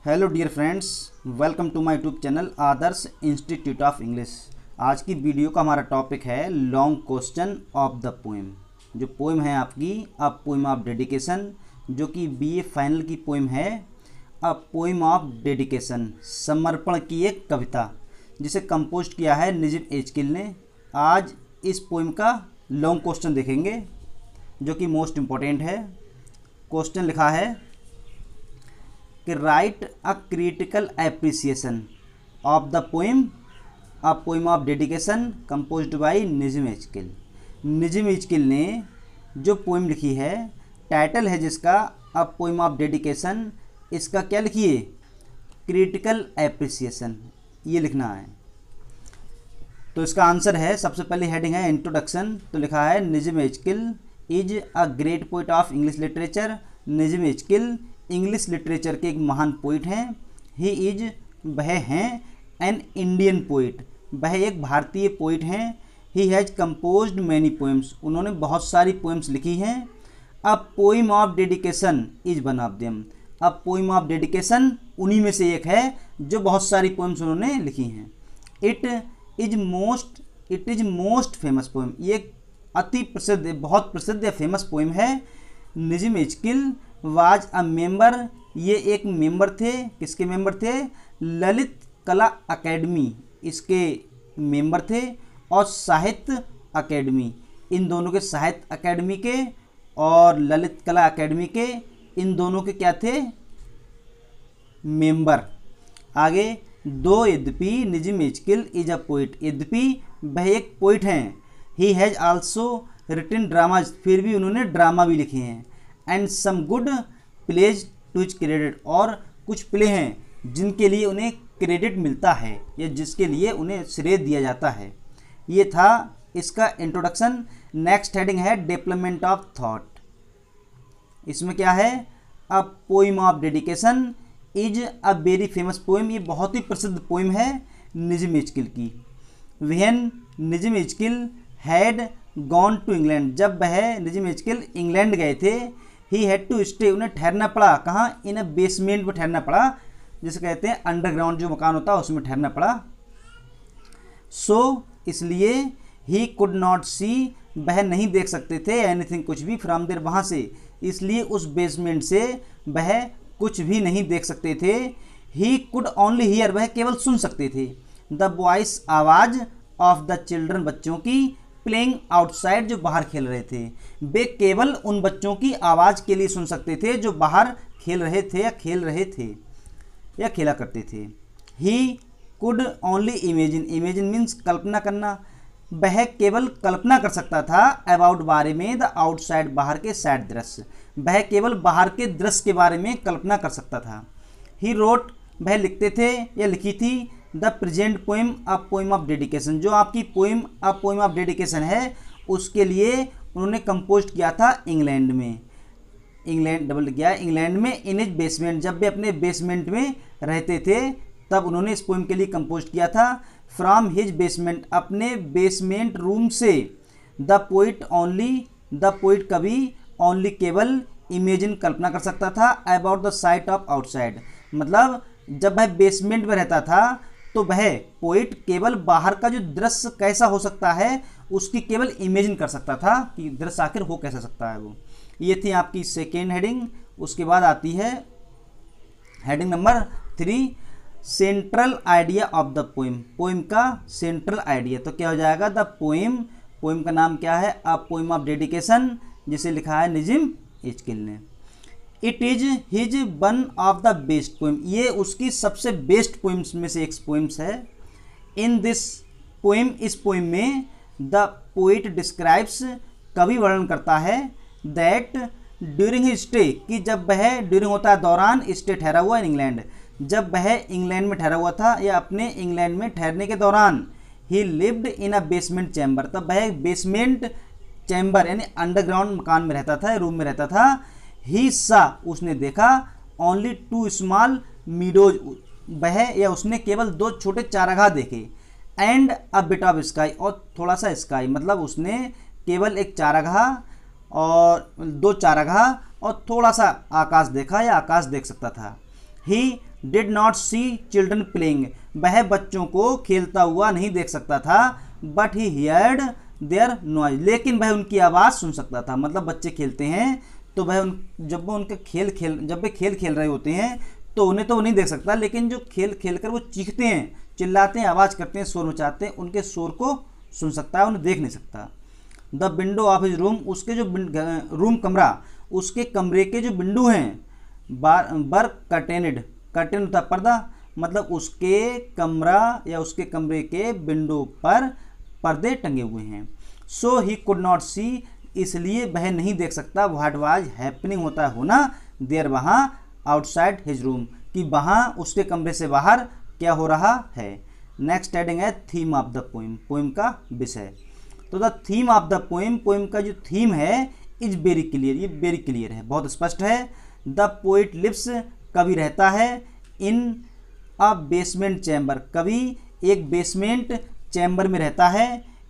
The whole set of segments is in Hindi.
Hello dear friends, welcome to my YouTube channel Adarsh institute of English. आज की वीडियो का हमारा टॉपिक है long question of the poem. जो पोएम है आपकी अ पोएम ऑफ डेडिकेशन, जो कि बीए फाइनल की पोएम है। अ पोएम ऑफ डेडिकेशन, समर्पण की एक कविता, जिसे कंपोज किया है निजिम एजकिल ने। आज इस पोएम का लॉन्ग क्वेश्चन देखेंगे, जो कि मोस्ट इम्पोर्टेंट है। क्वेश्चन लिखा है कि write a critical appreciation of the poem a poem of dedication composed by Nissim Ezekiel. Nissim Ezekiel ने जो पोएम लिखी है, टाइटल है जिसका अ पोएम ऑफ डेडिकेशन, इसका क्या लिखिए, क्रिटिकल एप्रिसिएशन, ये लिखना है। तो इसका आंसर है, सबसे पहले हेडिंग है इंट्रोडक्शन। तो लिखा है Nissim Ezekiel is a great poet of English literature. Nissim Ezekiel English literature के एक महान पोइट हैं। ही इज, वह हैं, एन इंडियन पोइट, वह एक भारतीय पोइट हैं। He has composed many poems, उन्होंने बहुत सारी पोएम्स लिखी हैं। अ poem of dedication is one of them, a poem of dedication उन्हीं में से एक है जो बहुत सारी पोएम्स उन्होंने लिखी हैं। It is most famous poem, ये एक अति प्रसिद्ध, बहुत प्रसिद्ध या फेमस पोएम है। निजिम एजकिल वाज अ मेंबर, ये एक मेंबर थे। किसके मेंबर थे? ललित कला अकेडमी, इसके मेंबर थे। और साहित्य अकेडमी, इन दोनों के, साहित्य अकेडमी के और ललित कला अकेडमी के, इन दोनों के क्या थे? मेंबर। आगे, दो यद्यपि निजिम एजकिल इज अ पोइट, यद्यपि वह एक पोइट हैं। He has also written dramas, फिर भी उन्होंने ड्रामा भी लिखे हैं। And some good plays to his credit, और कुछ प्ले हैं जिनके लिए उन्हें क्रेडिट मिलता है या जिसके लिए उन्हें श्रेय दिया जाता है। ये था इसका इंट्रोडक्शन। नेक्स्ट हेडिंग है डेवलपमेंट ऑफ थॉट। इसमें क्या है? A poem of dedication is a very famous poem, ये बहुत ही प्रसिद्ध पोएम है निजिम एजकिल की। When Nissim Ezekiel had gone to England, जब वह निजिम एजकिल इंग्लैंड गए थे। ही हैड टू स्टे, उन्हें ठहरना पड़ा। कहाँ? इन अ बेसमेंट में ठहरना पड़ा, जिसे कहते हैं अंडरग्राउंड जो मकान होता है उसमें ठहरना पड़ा। सो इसलिए ही कुड नॉट सी, वह नहीं देख सकते थे एनीथिंग, कुछ भी, फ्रॉम देयर, वहाँ से, इसलिए उस बेसमेंट से वह कुछ भी नहीं देख सकते थे। ही कुड ओनली हियर, वह केवल सुन सकते थे। द वॉइस, आवाज़, ऑफ द चिल्ड्रन, बच्चों की, प्लेइंग आउटसाइड, जो बाहर खेल रहे थे। वे केवल उन बच्चों की आवाज़ के लिए सुन सकते थे जो बाहर खेल रहे थे या खेला करते थे। He could only imagine, imagine means कल्पना करना, वह केवल कल्पना कर सकता था। अबाउट, बारे में, द आउटसाइड, बाहर के, साइड, दृश्य, वह केवल बाहर के दृश्य के बारे में कल्पना कर सकता था। ही रोट, वह लिखते थे या लिखी थी। The present poem a poem of dedication, जो आपकी poem a poem of dedication है, उसके लिए उन्होंने कंपोज किया था इंग्लैंड में। इंग्लैंड डबल किया, इंग्लैंड में, इन इज बेसमेंट, जब वे अपने बेसमेंट में रहते थे तब उन्होंने इस पोएम के लिए कंपोज किया था। फ्रॉम हिज बेसमेंट, अपने बेसमेंट रूम से। The poet only, the poet कभी, ओनली केवल, इमेजिन कल्पना कर सकता था। About the site of outside, मतलब जब वह बेसमेंट में रहता था तो वह पोइट केवल बाहर का जो दृश्य कैसा हो सकता है उसकी केवल इमेजिन कर सकता था कि दृश्य आखिर हो कैसा सकता है वो। ये थी आपकी सेकेंड हेडिंग। उसके बाद आती है heading number 3, central idea of the poem, poem का सेंट्रल आइडिया। तो क्या हो जाएगा? द पोएम, पोएम का नाम क्या है? अ पोएम ऑफ डेडिकेशन, जिसे लिखा है निजिम एजकिल ने। It is his one of the best poem, ये उसकी सबसे बेस्ट पोएम्स में से एक पोएम्स है। इन दिस पोएम, इस पोएम में, द पोइट डिस्क्राइब्स, कवि वर्णन करता है, दैट ड्यूरिंग हिज स्टे, कि जब वह, ड्यूरिंग होता है दौरान, स्टे ठहरा हुआ इन इंग्लैंड, जब वह इंग्लैंड में ठहरा हुआ था या अपने इंग्लैंड में ठहरने के दौरान। ही lived in a basement chamber, तब वह बेसमेंट चैम्बर यानी अंडरग्राउंड मकान में रहता था, रूम में रहता था। ही सा, उसने देखा, ओनली 2 स्मॉल मीडोज, वह या उसने केवल 2 छोटे चारागाह देखे। And a bit of sky, और थोड़ा सा स्काई, मतलब उसने केवल एक चारागाह और 2 चारागाह और थोड़ा सा आकाश देखा या आकाश देख सकता था। He did not see children playing, वह बच्चों को खेलता हुआ नहीं देख सकता था, but he heard their noise, लेकिन वह उनकी आवाज़ सुन सकता था। मतलब बच्चे खेलते हैं तो वह जब वो उनके जब वे खेल खेल रहे होते हैं तो उन्हें तो वो नहीं देख सकता, लेकिन जो खेल खेल कर वो चीखते हैं, चिल्लाते हैं, आवाज़ करते हैं, शोर मचाते हैं, उनके शोर को सुन सकता है, उन्हें देख नहीं सकता। The window of his room, उसके जो रूम कमरा, उसके कमरे के जो विंडो हैं बर कर्टेनेड, कर्टेन होता है पर्दा, मतलब उसके कमरा या उसके कमरे के विंडो पर पर्दे टंगे हुए हैं। सो ही कुड नॉट सी, इसलिए वह नहीं देख सकता व्हाट वाज हैपनिंग, होता है होना, देयर वहाँ, आउटसाइड हिज रूम, कि वहाँ उसके कमरे से बाहर क्या हो रहा है। नेक्स्ट हेडिंग है theme of the poem, poem का विषय। तो the theme of the poem, poem का जो थीम है इज वेरी क्लियर, ये वेरी क्लियर है, बहुत स्पष्ट है। द पोइट लिव्स, कवि रहता है, इन अ बेसमेंट चैम्बर, कवि एक बेसमेंट चैम्बर में रहता है।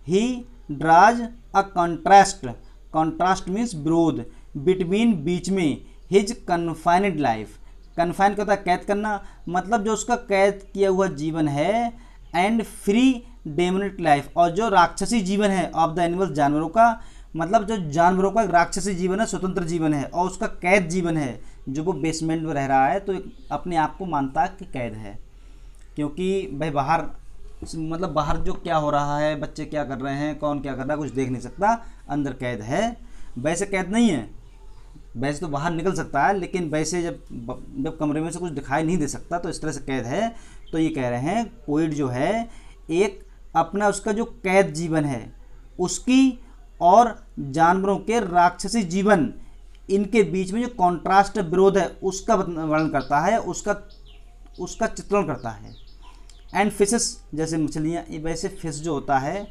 He draws a contrast, contrast means विरोध, बिटवीन बीच में, हिज कन्फाइनड लाइफ, कन्फाइन करता है कैद करना, मतलब जो उसका कैद किया हुआ जीवन है, एंड फ्री डेमोनिक लाइफ, और जो राक्षसी जीवन है, ऑफ द एनिमल्स, जानवरों का, मतलब जो जानवरों का राक्षसी जीवन है, स्वतंत्र जीवन है, और उसका कैद जीवन है, जो वो बेसमेंट में रह रहा है तो अपने आप को मानता है कि कैद है, क्योंकि भाई बाहर, मतलब बाहर जो क्या हो रहा है, बच्चे क्या कर रहे हैं, कौन क्या कर रहा है, कुछ देख नहीं सकता, अंदर कैद है। वैसे कैद नहीं है, वैसे तो बाहर निकल सकता है, लेकिन वैसे जब कमरे में से कुछ दिखाई नहीं दे सकता तो इस तरह से कैद है। तो ये कह रहे हैं पोइट जो है एक अपना उसका जो कैद जीवन है उसकी और जानवरों के राक्षसी जीवन, इनके बीच में जो कॉन्ट्रास्ट विरोध है उसका वर्णन करता है, उसका चित्रण करता है। एंड फिशेस, जैसे मछलियाँ, वैसे फिश जो होता है,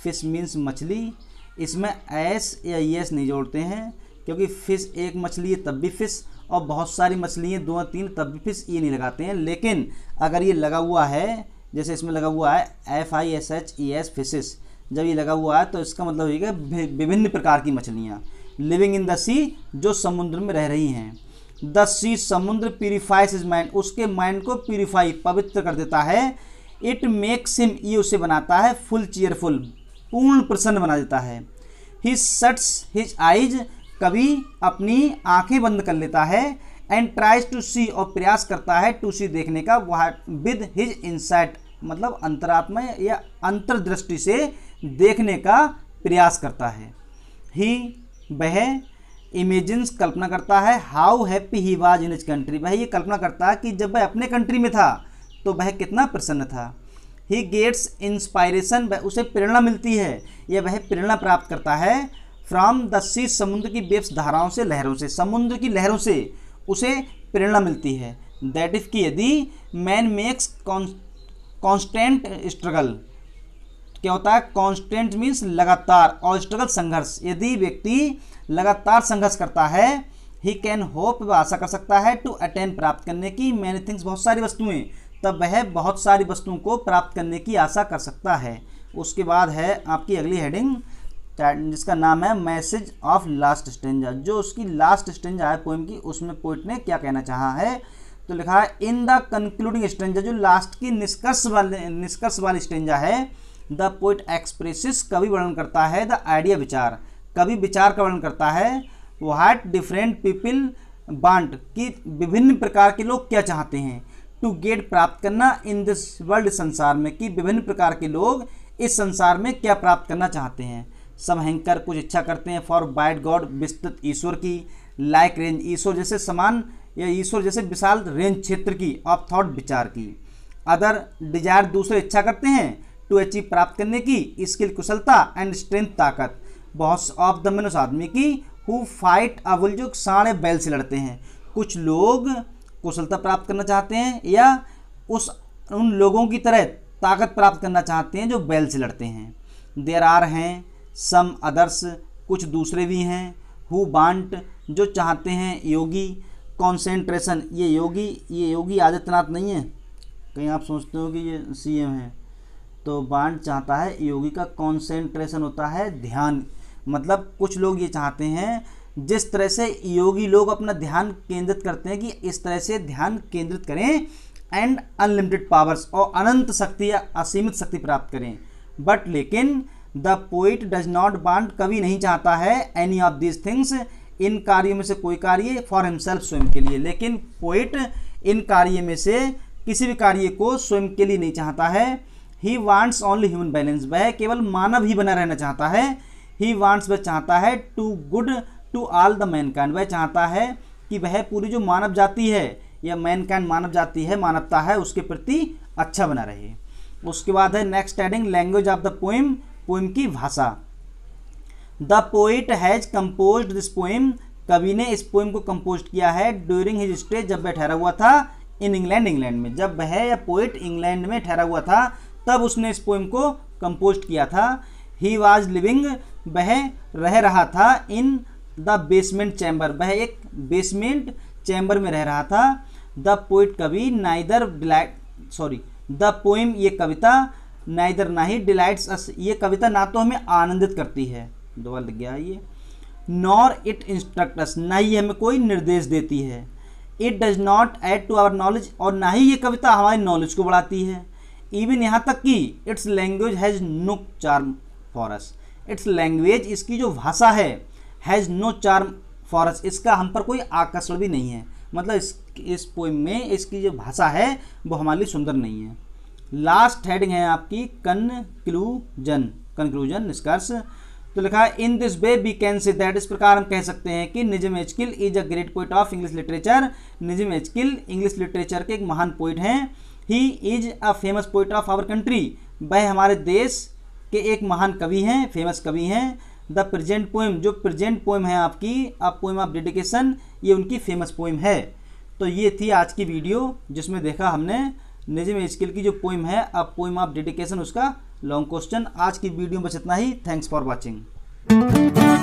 फिश मीन्स मछली, इसमें एस या यस नहीं जोड़ते हैं, क्योंकि फ़िश एक मछली है तब भी फ़िश, और बहुत सारी मछली हैं 2-3 तब भी फ़िश, ये नहीं लगाते हैं। लेकिन अगर ये लगा हुआ है, जैसे इसमें लगा हुआ है FISHES फिशेस, जब ये लगा हुआ है तो इसका मतलब ये कि विभिन्न प्रकार की मछलियाँ, लिविंग इन द सी, जो समुद्र में रह रही हैं। द सी, समुद्र, प्यूरिफाइज हिज माइंड, उसके माइंड को प्यूरिफाई, पवित्र कर देता है। इट मेक्स हिम, ये उसे बनाता है, फुल चीयरफुल, पूर्ण प्रसन्न बना देता है। ही शट्स हिज आइज, कभी अपनी आंखें बंद कर लेता है, एंड ट्राइज टू सी, और प्रयास करता है टू सी, देखने का, वह विद हिज इंसाइट, मतलब अंतरात्मा या अंतर्दृष्टि से देखने का प्रयास करता है। ही, वह इमेजिन्स, कल्पना करता है, how happy he was in his country, वह ये कल्पना करता है कि जब वह अपने कंट्री में था तो वह कितना प्रसन्न था। ही गेट्स इंस्पायरेशन, वह उसे प्रेरणा मिलती है या वह प्रेरणा प्राप्त करता है, फ्रॉम द सी, समुद्र की वेव्स, धाराओं से, लहरों से, समुद्र की लहरों से उसे प्रेरणा मिलती है। दैट इफ कि यदि मैन मेक्स कॉन्स्टेंट स्ट्रगल, क्या होता है कॉन्स्टेंट मीन्स लगातार, और स्ट्रगल संघर्ष, यदि व्यक्ति लगातार संघर्ष करता है, ही कैन होप, वह आशा कर सकता है, टू अटेन, प्राप्त करने की, मैनी थिंग्स, बहुत सारी वस्तुएं, तब वह बहुत सारी वस्तुओं को प्राप्त करने की आशा कर सकता है। उसके बाद है आपकी अगली हेडिंग जिसका नाम है मैसेज ऑफ लास्ट स्टेंजा, जो उसकी लास्ट स्टेंजा है पोएम की, उसमें पोइट ने क्या कहना चाहा है। तो लिखा है इन द कंक्लूडिंग स्टेंजा, जो लास्ट की निष्कर्ष वाली स्टेंजा है, द पोइट एक्सप्रेसिस, कवि वर्णन करता है, द आइडिया, विचार, कवि विचार का वर्णन करता है, व्हाट डिफरेंट पीपल वांट, कि विभिन्न प्रकार के लोग क्या चाहते हैं, टू गेट, प्राप्त करना, इन दिस वर्ल्ड, संसार में, कि विभिन्न प्रकार के लोग इस संसार में क्या प्राप्त करना चाहते हैं। सब हैंकर, कुछ इच्छा करते हैं, फॉर बाइट गॉड, विस्तृत ईश्वर की, लाइक रेंज, ईश्वर जैसे समान या ईश्वर जैसे विशाल रेंज क्षेत्र की, ऑफ थॉट, विचार की। अदर डिजायर, दूसरे इच्छा करते हैं, टू अचीव, प्राप्त करने की, स्किल, कुशलता, एंड स्ट्रेंथ, ताकत, बहुत, ऑफ द मैन, उस आदमी की, हु फाइट अ बुल, जो साढ़े बैल से लड़ते हैं। कुछ लोग कुशलता प्राप्त करना चाहते हैं या उन लोगों की तरह ताकत प्राप्त करना चाहते हैं जो बैल से लड़ते हैं। देयर आर, हैं, सम अदर्स, कुछ दूसरे भी हैं, हु वांट, जो चाहते हैं, योगी, कॉन्सेंट्रेशन, ये योगी आदित्यनाथ नहीं है, कहीं आप सोचते हो कि ये CM है, तो वांट चाहता है, योगी का कॉन्सेंट्रेशन होता है ध्यान, मतलब कुछ लोग ये चाहते हैं जिस तरह से योगी लोग अपना ध्यान केंद्रित करते हैं कि इस तरह से ध्यान केंद्रित करें एंड अनलिमिटेड पावर्स, और अनंत शक्ति या असीमित शक्ति प्राप्त करें। बट लेकिन the poet does not want, कवि नहीं चाहता है, एनी ऑफ दीज थिंग्स, इन कार्यों में से कोई कार्य, फॉर हिमसेल्फ, स्वयं के लिए। लेकिन पोइट इन कार्य में से किसी भी कार्य को स्वयं के लिए नहीं चाहता है। He wants only human balance, वह केवल मानव ही बना रहना चाहता है। ही वांट्स, वह चाहता है, to good to all the mankind, वह चाहता है कि वह पूरी जो मानव जाति है या मैनकाइंड मानव जाति है, मानवता है, उसके प्रति अच्छा बना रहे। उसके बाद है next heading language of the poem, poem की भाषा। The poet has composed this poem, कवि ने इस पोएम को कंपोज किया है ड्यूरिंग हिज स्टे, जब वह ठहरा हुआ था इन इंग्लैंड, इंग्लैंड में। जब वह या पोइट इंग्लैंड में ठहरा हुआ था तब उसने इस पोएम को कंपोज किया था। ही वॉज लिविंग, वह रह रहा था इन द बेसमेंट चैम्बर, वह एक बेसमेंट चैम्बर में रह रहा था। द पोइट, कवि, neither delight, sorry the poem, ये कविता, नाइदर, ना ही, डिलाइट्स अस, ये कविता ना तो हमें आनंदित करती है, दो बार लग गया ये, नॉर इट इंस्ट्रक्ट अस, ना ही हमें कोई निर्देश देती है। It does not add to our knowledge, और ना ही ये कविता हमारी नॉलेज को बढ़ाती है। इवन यहाँ तक कि its language has no charm for us, its language, इसकी जो भाषा है, has no charm for us, इसका हम पर कोई आकर्षण भी नहीं है। मतलब इस पोएम में इसकी जो भाषा है वो हमारे लिए सुंदर नहीं है। लास्ट हेडिंग है आपकी कंक्लूजन, कंक्लूजन, निष्कर्ष। तो लिखा है in this way we can say that, इस प्रकार हम कह सकते हैं कि Nissim Ezekiel is a great poet of English literature, Nissim Ezekiel English literature के एक महान पोइट हैं। He is a famous poet of our country, वह हमारे देश के एक महान कवि हैं, फेमस कवि हैं। द प्रेजेंट पोएम, जो प्रेजेंट पोएम है आपकी, अ पोएम ऑफ डेडिकेशन, ये उनकी फेमस पोएम है। तो ये थी आज की वीडियो जिसमें देखा हमने निजम एचकिल की जो पोएम है, अ पोएम ऑफ डेडिकेशन, उसका लॉन्ग क्वेश्चन। आज की वीडियो में बस इतना ही। Thanks for watching.